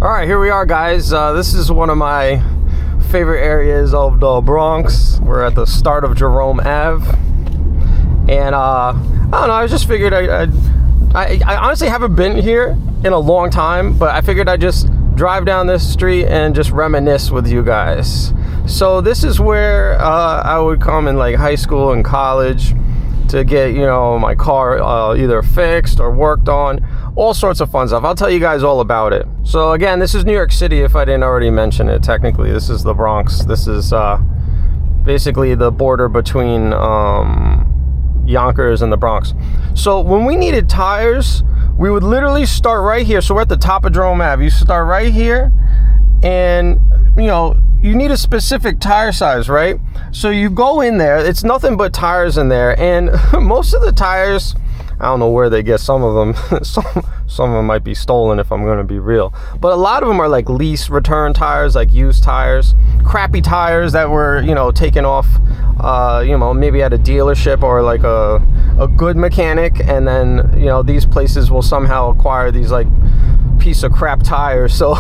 All right, here we are, guys. This is one of my favorite areas of the Bronx. We're at the start of Jerome Ave, and I don't know. I just figured I honestly haven't been here in a long time, but I figured I'd just drive down this street and just reminisce with you guys. So this is where I would come in like high school and college to get, you know, my car either fixed or worked on, all sorts of fun stuff. I'll tell you guys all about it. So again, this is New York City, if I didn't already mention it. Technically, this is the Bronx. This is basically the border between Yonkers and the Bronx. So when we needed tires, we would literally start right here. So we're at the top of Jerome Ave. You start right here, and you know, you need a specific tire size, right? So you go in there, it's nothing but tires in there, and most of the tires, I don't know where they get some of them. some of them might be stolen, if I'm going to be real, but a lot of them are like lease return tires, like used tires, crappy tires that were, you know, taken off you know, maybe at a dealership or like a good mechanic, and then, you know, these places will somehow acquire these like piece of crap tires. So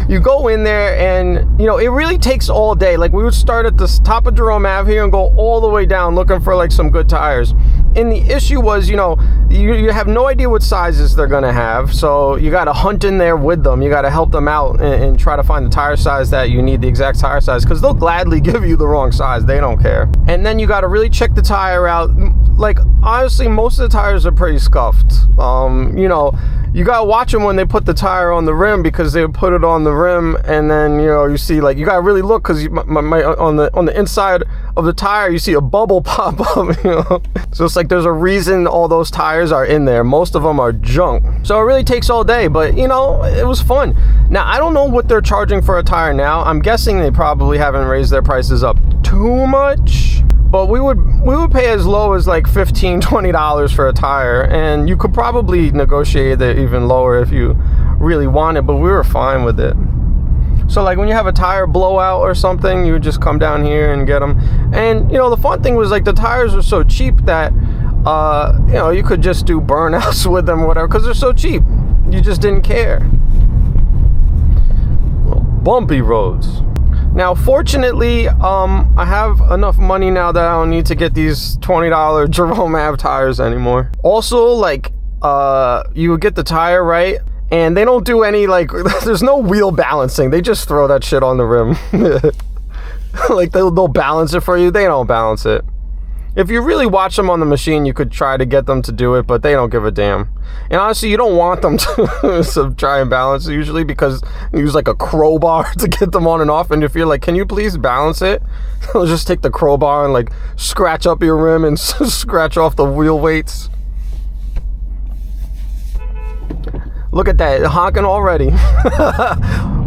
you go in there, and you know, it really takes all day. Like, we would start at the top of Jerome Ave here and go all the way down looking for like some good tires. And the issue was, you know, you have no idea what sizes they're gonna have, so you got to hunt in there with them. You got to help them out and try to find the tire size that you need, the exact tire size, because they'll gladly give you the wrong size. They don't care. And then you got to really check the tire out. Like, honestly, most of the tires are pretty scuffed. You know, you gotta watch them when they put the tire on the rim, because they put it on the rim, and then, you know, you see, like, you gotta really look, because on the inside of the tire you see a bubble pop up, you know. So it's like there's a reason all those tires are in there. Most of them are junk. So it really takes all day, but you know, it was fun. Now, I don't know what they're charging for a tire now. I'm guessing they probably haven't raised their prices up too much. But we would pay as low as like $15-20 for a tire, and you could probably negotiate it even lower if you really wanted, but we were fine with it. So like when you have a tire blowout or something, you would just come down here and get them. And you know, the fun thing was, like, the tires were so cheap that you know, you could just do burnouts with them or whatever, because they're so cheap. You just didn't care. Well, bumpy roads. Now, fortunately, I have enough money now that I don't need to get these $20 Jerome Ave tires anymore. Also, like, you would get the tire, right? And they don't do any, like, there's no wheel balancing. They just throw that shit on the rim. Like, they'll balance it for you. They don't balance it. If you really watch them on the machine, you could try to get them to do it, but they don't give a damn. And honestly, you don't want them to try and balance it usually, because you use like a crowbar to get them on and off. And if you're like, can you please balance it? They'll just take the crowbar and like scratch up your rim and scratch off the wheel weights. Look at that, honking already.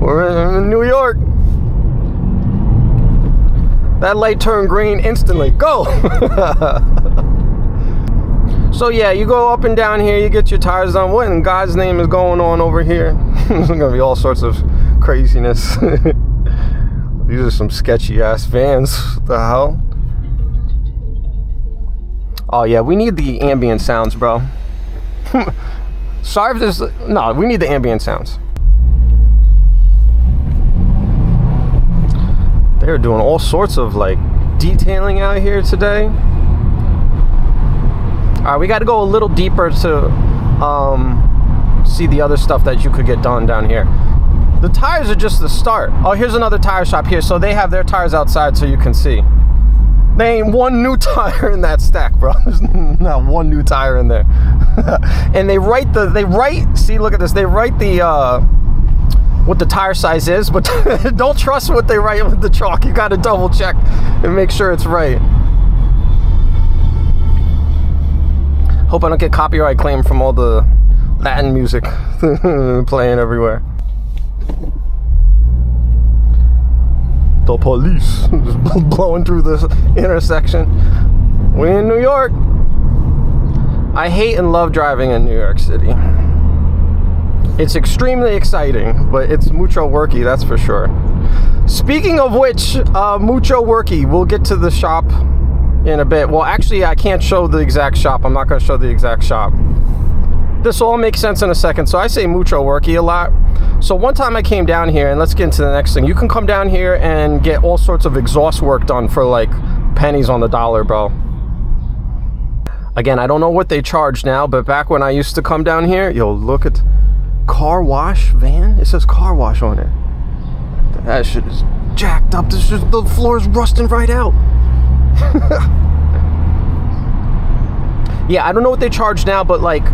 We're in New York. That light turned green instantly. Go! So yeah, you go up and down here, you get your tires done. What in God's name is going on over here? There's gonna be all sorts of craziness. These are some sketchy ass vans. What the hell? Oh yeah, we need the ambient sounds, bro. Sorry if this. No, we need the ambient sounds. They're doing all sorts of like detailing out here today. All right, we got to go a little deeper to see the other stuff that you could get done down here. The tires are just the start. Oh, here's another tire shop here. So they have their tires outside so you can see. There ain't one new tire in that stack, bro. There's not one new tire in there. And they write, see, look at this. They write the what the tire size is, but don't trust what they write with the chalk. You got to double check and make sure it's right. Hope I don't get copyright claim from all the Latin music playing everywhere. The police just blowing through this intersection. We're in New York. I hate and love driving in New York City. It's extremely exciting, but it's mucho worky, that's for sure. Speaking of which, mucho worky, we'll get to the shop in a bit. Well, actually, I can't show the exact shop. I'm not going to show the exact shop. this all makes sense in a second. So I say mucho worky a lot. So one time I came down here, and let's get into the next thing. You can come down here and get all sorts of exhaust work done for like pennies on the dollar, bro. Again, I don't know what they charge now, but back when I used to come down here, yo, look at car wash van. It says car wash on it. That shit is jacked up. The floor is rusting right out. Yeah, I don't know what they charge now, but like,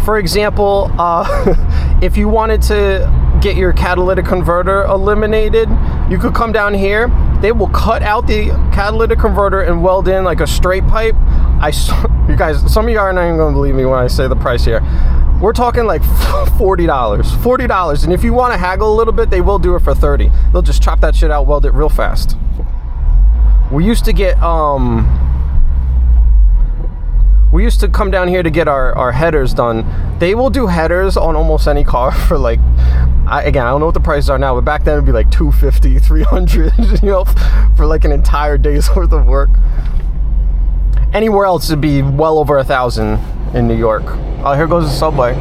for example, if you wanted to get your catalytic converter eliminated, you could come down here. They will cut out the catalytic converter and weld in like a straight pipe. You guys, some of you are not even going to believe me when I say the price here. We're talking like $40, and if you want to haggle a little bit, they will do it for $30. They'll just chop that shit out, weld it real fast. We used to get we used to come down here to get our headers done. They will do headers on almost any car for like, again, I don't know what the prices are now, but back then it'd be like $250, $300, you know, for like an entire day's worth of work. Anywhere else it'd be well over $1,000 in New York. Oh, here goes the subway.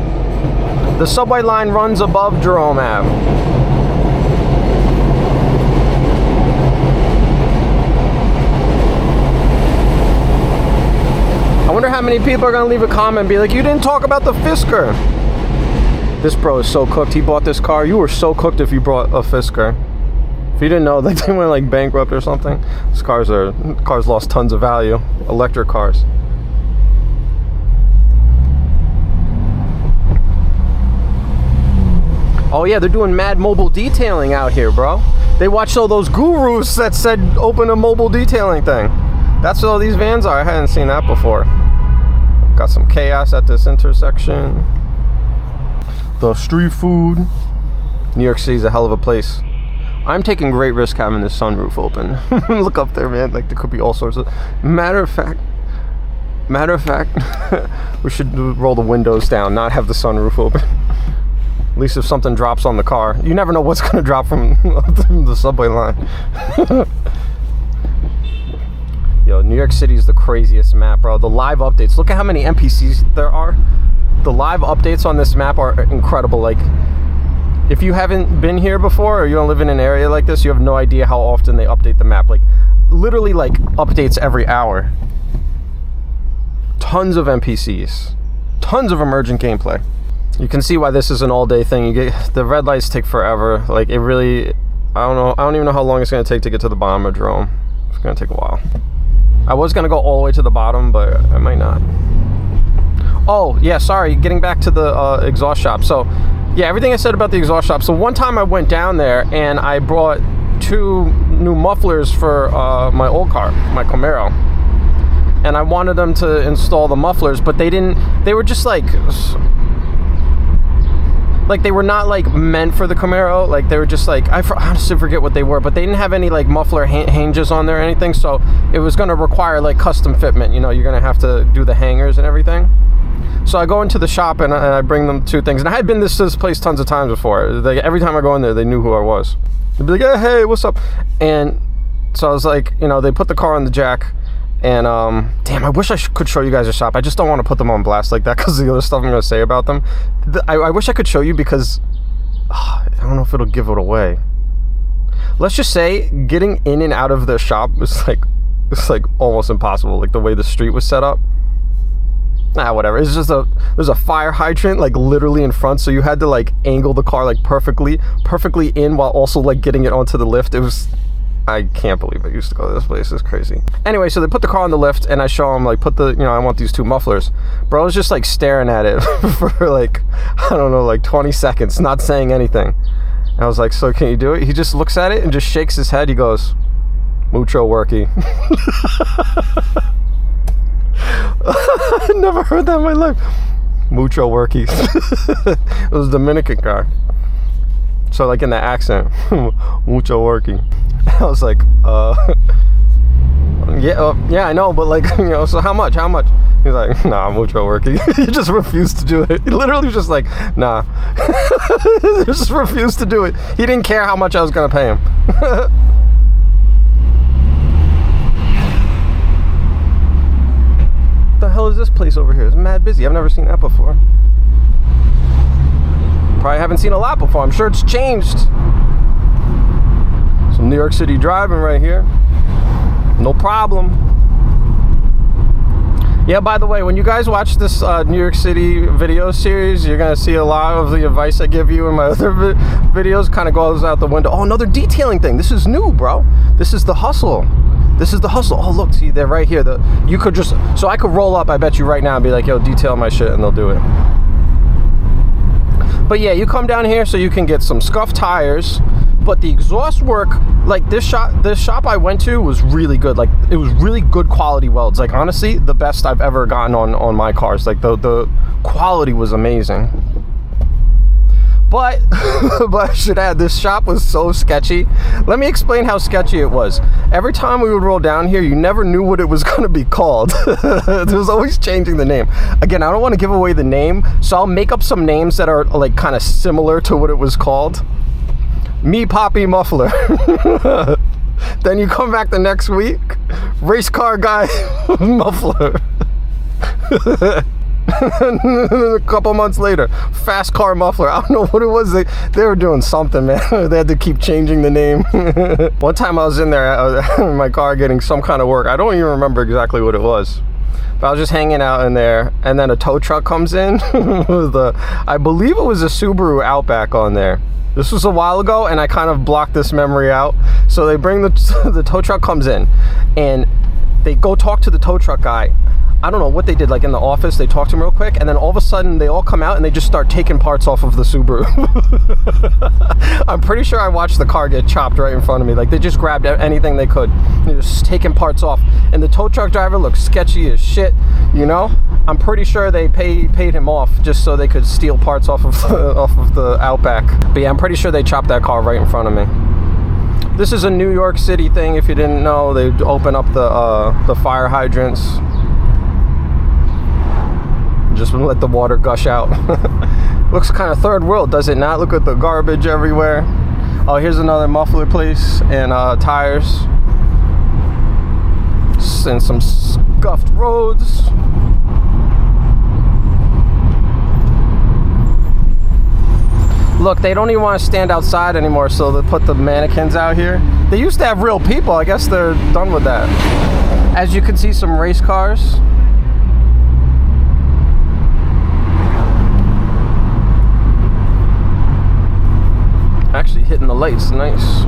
The subway line runs above Jerome Ave. I wonder how many people are gonna leave a comment and be like, you didn't talk about the Fisker. This bro is so cooked. He bought this car. You were so cooked if you bought a Fisker. If you didn't know, like they went like bankrupt or something. These cars lost tons of value. Electric cars. Oh yeah, they're doing mad mobile detailing out here, bro. They watched all those gurus that said open a mobile detailing thing. That's what all these vans are. I hadn't seen that before. Got some chaos at this intersection. The street food. New York City's a hell of a place. I'm taking great risk having this sunroof open. Look up there, man. Like there could be all sorts of. Matter of fact, we should roll the windows down, not have the sunroof open. At least if something drops on the car, you never know what's gonna drop from the subway line. Yo, New York City is the craziest map, bro. The live updates. Look at how many NPCs there are. The live updates on this map are incredible. Like, if you haven't been here before or you don't live in an area like this, you have no idea how often they update the map. Like, literally, like, updates every hour. Tons of NPCs. Tons of emergent gameplay. You can see why this is an all-day thing. You get the red lights take forever. Like, it really, I don't know. I don't even know how long it's going to take to get to the bottom of Jerome. It's going to take a while. I was going to go all the way to the bottom, but I might not. Oh, yeah, sorry. Getting back to the exhaust shop. So, yeah, everything I said about the exhaust shop. So, one time I went down there and I brought 2 new mufflers for my old car, my Camaro. And I wanted them to install the mufflers, but they were just like they were not like meant for the Camaro. Like they were just like, I honestly forget what they were, but they didn't have any like muffler hinges on there or anything, so it was going to require like custom fitment. You know, you're going to have to do the hangers and everything. So I go into the shop and I bring them 2 things, and I had been to this place tons of times before. Like every time I go in there, they knew who I was. They'd be like, hey, what's up? And so I was like, you know, they put the car on the jack. And, damn, I wish I could show you guys a shop. I just don't want to put them on blast like that because of the other stuff I'm going to say about them. I wish I could show you because I don't know if it'll give it away. Let's just say getting in and out of the shop was like, it's like almost impossible. Like the way the street was set up. Whatever. It's just there's a fire hydrant like literally in front. So you had to like angle the car like perfectly in while also like getting it onto the lift. It was... I can't believe I used to go to this place. It's crazy. Anyway, so they put the car on the lift and I show them like, I want these 2 mufflers. Bro was just like staring at it for like, I don't know, like 20 seconds, not saying anything. And I was like, so can you do it? He just looks at it and just shakes his head. He goes, mucho worky. I never heard that in my life. Mucho worky. It was a Dominican guy. So like in the accent, mucho worky. I was like, yeah, I know, but like, you know, so how much? He's like, nah, mucho worky. He just refused to do it. He literally was just like, nah. He just refused to do it. He didn't care how much I was gonna pay him. What the hell is this place over here? It's mad busy. I've never seen that before. Probably haven't seen a lot before. I'm sure it's changed. Some New York City driving right here. No problem. Yeah, by the way, when you guys watch this New York City video series, you're going to see a lot of the advice I give you in my other videos kind of goes out the window. Oh, another detailing thing. This is new, bro. This is the hustle. This is the hustle. Oh, look, see, they're right here. You could just, so I could roll up, I bet you right now, and be like, yo, detail my shit, and they'll do it. But yeah, you come down here so you can get some scuffed tires. But the exhaust work, like this shop I went to was really good. Like, it was really good quality welds. Like, honestly, the best I've ever gotten on my cars. Like, the quality was amazing. But I should add, this shop was so sketchy. Let me explain how sketchy it was. Every time we would roll down here, you never knew what it was going to be called. It was always changing the name. Again, I don't want to give away the name, so I'll make up some names that are like kind of similar to what it was called. Me Poppy Muffler. Then you come back the next week, race car guy muffler. A couple months later, fast car muffler. I don't know what it was. They were doing something, man. They had to keep changing the name. One time I was in there in my car getting some kind of work. I don't even remember exactly what it was. But I was just hanging out in there, and then a tow truck comes in with I believe it was a Subaru Outback on there. This was a while ago, and I kind of blocked this memory out. So they bring the tow truck comes in, and they go talk to the tow truck guy. I don't know what they did, like in the office, they talked to him real quick, and then all of a sudden they all come out and they just start taking parts off of the Subaru. I'm pretty sure I watched the car get chopped right in front of me. Like, they just grabbed anything they could. They're just taking parts off. And the tow truck driver looked sketchy as shit, you know? I'm pretty sure they paid him off just so they could steal parts off of the Outback. But yeah, I'm pretty sure they chopped that car right in front of me. This is a New York City thing, if you didn't know. They open up the fire hydrants. Just let the water gush out. Looks kind of third world, does it not? Look at the garbage everywhere. Oh, here's another muffler place and tires. And some scuffed roads. Look, they don't even want to stand outside anymore, so they put the mannequins out here. They used to have real people. I guess they're done with that. As you can see, some race cars. Actually hitting the lights, nice.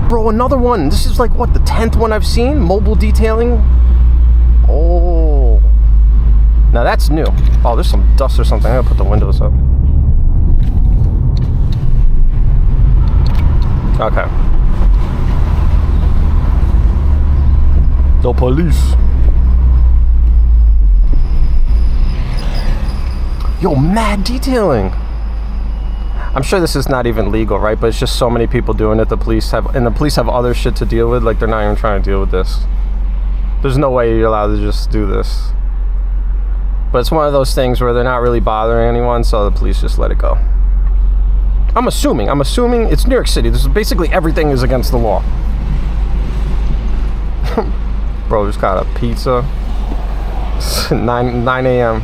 Bro, another one. This is like, what, the 10th one I've seen? Mobile detailing. Oh. Now that's new. Oh, there's some dust or something. I gotta put the windows up. Okay. The police. Yo, mad detailing. I'm sure this is not even legal, right? But it's just so many people doing it. The police have other shit to deal with. Like, they're not even trying to deal with this. There's no way you're allowed to just do this. But it's one of those things where they're not really bothering anyone, so the police just let it go. I'm assuming it's New York City. This is basically everything is against the law. Bro just got a pizza. 9 a.m.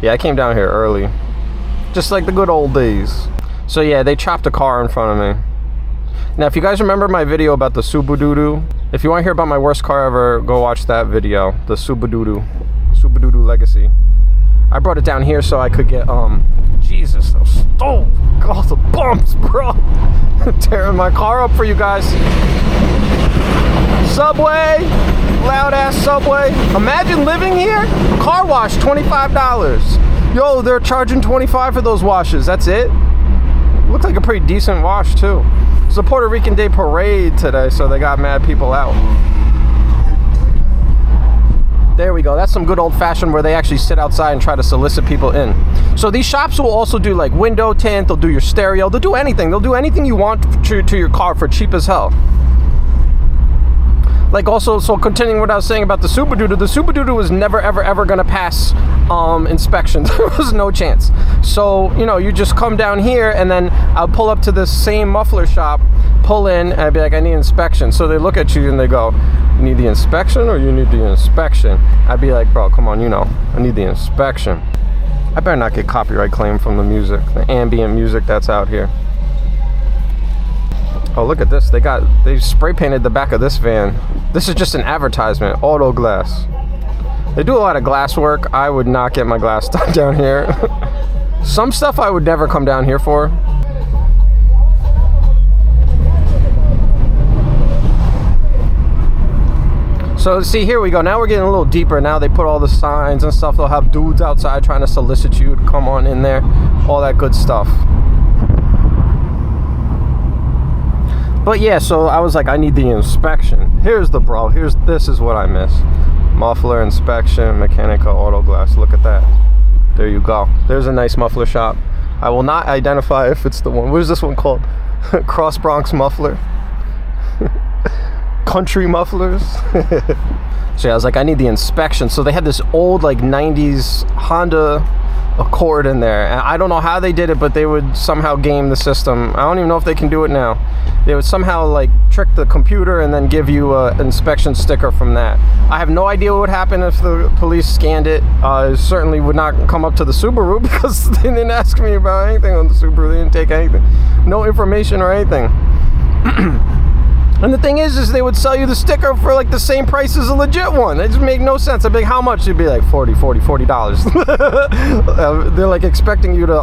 Yeah, I came down here early. Just like the good old days. So yeah, they chopped a car in front of me. Now, if you guys remember my video about the Subaru, if you want to hear about my worst car ever, go watch that video. The Subaru Legacy. I brought it down here so I could get, Jesus, those, oh, God, the bumps, bro. Tearing my car up for you guys. Subway, loud ass Subway. Imagine living here, car wash, $25. Yo, they're charging $25 for those washes. That's it. Looked like a pretty decent wash too. It's a Puerto Rican Day parade today, so they got mad people out. There we go. That's some good old-fashioned where they actually sit outside and try to solicit people in. So these shops will also do like window tint. They'll do your stereo. They'll do anything. They'll do anything you want to your car for cheap as hell. Like also, so continuing what I was saying about the Super Duty was never ever gonna pass inspection. There was no chance. So, you know, you just come down here and then I'll pull up to this same muffler shop, pull in, and I'd be like, I need inspection. So they look at you and they go, you need the inspection or you need the inspection? I'd be like, bro, come on, you know, I need the inspection. I better not get copyright claim from the music, the ambient music that's out here. Oh, look at this. They spray painted the back of this van. This is just an advertisement, auto glass. They do a lot of glass work. I would not get my glass done down here. Some stuff I would never come down here for. So see, here we go. Now we're getting a little deeper. Now they put all the signs and stuff. They'll have dudes outside trying to solicit you to come on in there. All that good stuff. But yeah, so I was like, I need the inspection. Here's the bro. This is what I miss. Muffler inspection, Mechanica auto glass. Look at that. There you go. There's a nice muffler shop. I will not identify if it's the one. What is this one called? Cross Bronx muffler. Country mufflers. So yeah, I was like, I need the inspection. So they had this old like 90s Honda Accord in there, and I don't know how they did it, but they would somehow game the system. I don't even know if they can do it now. They would somehow like trick the computer and then give you an inspection sticker from that. I have no idea what would happen if the police scanned it. It certainly would not come up to the Subaru because they didn't ask me about anything on the Subaru. They didn't take anything, no information or anything. And the thing is they would sell you the sticker for like the same price as a legit one. It just made no sense. I'd be like, how much? You'd be like $40. They're like expecting you to,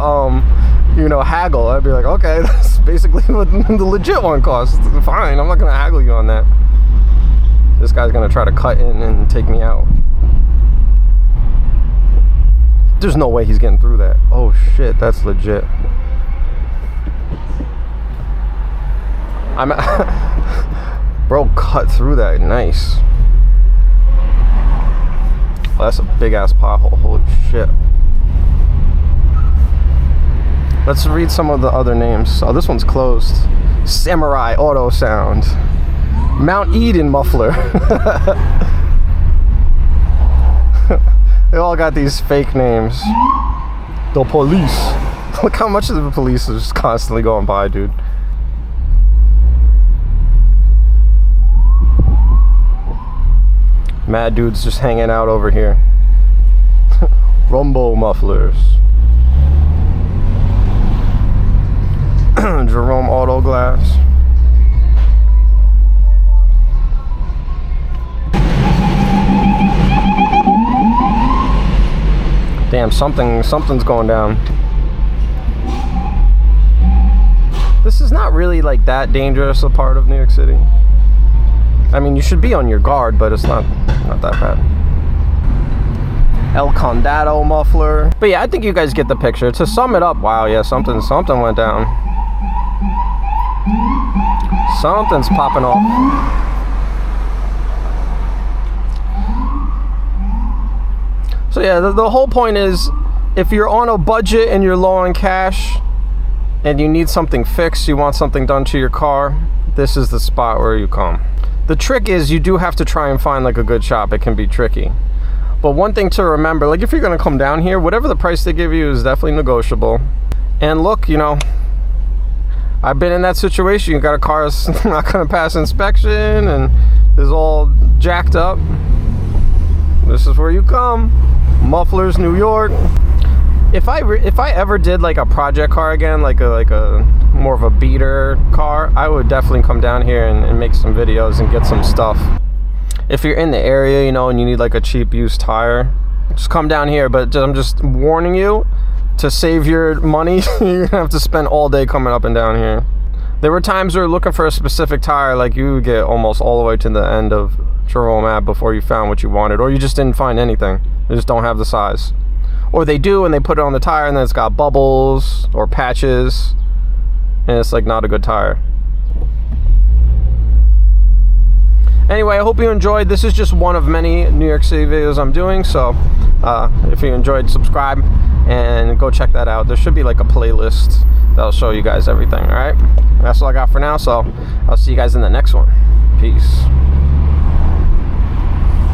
you know, haggle. I'd be like, okay, that's basically what the legit one costs. Fine, I'm not gonna haggle you on that. This guy's gonna try to cut in and take me out. There's no way he's getting through that. Oh shit, that's legit. Bro cut through that. Nice. Oh, that's a big ass pothole. Holy shit. Let's read some of the other names. Oh, this one's closed. Samurai Auto Sound. Mount Eden Muffler. They all got these fake names. The police. Look how much of the police is just constantly going by, dude. Mad dudes just hanging out over here. Rumbo mufflers. Jerome Auto Glass. Damn, something's going down. This is not really like that dangerous a part of New York City. I mean, you should be on your guard, but it's not that bad. El Condado muffler. But yeah, I think you guys get the picture. To sum it up, wow, yeah, something went down. Something's popping off. So yeah, the whole point is, if you're on a budget and you're low on cash and you need something fixed, you want something done to your car, this is the spot where you come. The trick is you do have to try and find like a good shop. It can be tricky. But one thing to remember, like if you're gonna come down here, whatever the price they give you is definitely negotiable. And look, you know, I've been in that situation. You got a car that's not gonna pass inspection and is all jacked up. This is where you come. Mufflers, New York. If I ever did like a project car again, like a more of a beater car, I would definitely come down here and make some videos and get some stuff. If you're in the area, you know, and you need like a cheap used tire, just come down here. But I'm just warning you, to save your money, you're gonna have to spend all day coming up and down here. There were times we were looking for a specific tire, like you would get almost all the way to the end of Jerome Ave before you found what you wanted, or you just didn't find anything. They just don't have the size. Or they do and they put it on the tire and then it's got bubbles or patches and it's like not a good tire. Anyway, I hope you enjoyed. This is just one of many New York City videos I'm doing, so if you enjoyed, subscribe and go check that out. There should be like a playlist that'll show you guys everything. All right, that's all I got for now, so I'll see you guys in the next one. Peace.